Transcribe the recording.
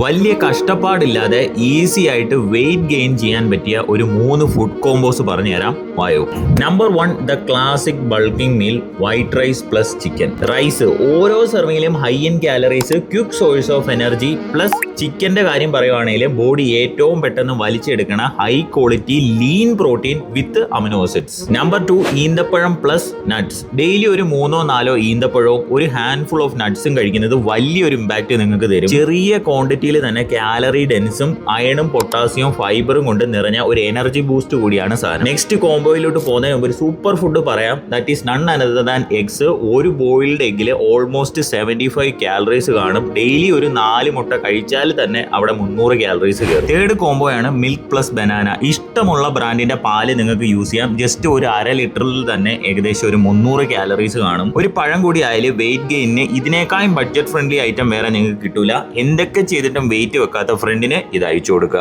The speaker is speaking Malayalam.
വലിയ കഷ്ടപ്പാടില്ലാതെ ഈസി ആയിട്ട് വെയിറ്റ് ഗെയിൻ ചെയ്യാൻ പറ്റിയ ഒരു 3 ഫുഡ് കോമ്പോസ് പറഞ്ഞു തരാം. വായോ. Number 1, the classic bulking meal white rice plus chicken. Rice ഓരോ സെർവിങ്ങിലും high in calories, quick source of energy plus ചിക്കന്റെ കാര്യം പറയുവാണെങ്കിൽ ബോഡി ഏറ്റവും പെട്ടെന്ന് വലിച്ചെടുക്കണ high quality lean protein with amino acids. Number 2, ഈന്തപ്പഴം പ്ലസ് നട്ട്സ്. ഡെയിലി ഒരു 3-4 ഈന്തപ്പഴവും ഒരു ഹാൻഡ്ഫുൾ ഓഫ് നട്ട്സും കഴിക്കുന്നത് വലിയൊരു ഇമ്പാക്ട് നിങ്ങൾക്ക് തരും. ചെറിയ ക്വാണ്ടിറ്റിയിൽ തന്നെ കാലറി ഡെൻസും അയണും പൊട്ടാസ്യവും ഫൈബറും കൊണ്ട് നിറഞ്ഞ ഒരു എനർജി ബൂസ്റ്റ് കൂടിയാണ് സാധനം. നെക്സ്റ്റ് കോംബോയിലോട്ട് പോകുന്നതിന് മുമ്പ് ഒരു സൂപ്പർ ഫുഡ് പറയാം. That is none other than eggs. ഒരു ബോയിൽഡ് എഗ്ഗിൽ ഓൾമോസ്റ്റ് 75 കാലറീസ് കാണും. ഡെയിലി ഒരു 4 മുട്ട കഴിച്ചാൽ തന്നെ അവിടെ 300 കാലറീസ് കയറും. തേർഡ് കോംബോയാണ് മിൽക്ക് പ്ലസ് ബനാന. ഇഷ്ടമുള്ള ബ്രാൻഡിന്റെ പാല് നിങ്ങൾക്ക് യൂസ് ചെയ്യാം. ജസ്റ്റ് ഒരു 1/2 ലിറ്ററിൽ തന്നെ ഏകദേശം ഒരു 300 കാലറീസ് കാണും. ഒരു പഴം കൂടി ആയാലും വെയിറ്റ് ഗെയിനിന് ഇതിനേക്കാളും ബഡ്ജറ്റ് ഫ്രണ്ട്ലി ഐറ്റം വേറെ നിങ്ങൾക്ക് കിട്ടൂല. എന്തൊക്കെ ചെയ്തിട്ടും വെയിറ്റ് വെക്കാത്ത ഫ്രണ്ടിന് ഇത് അയച്ചു കൊടുക്കുക.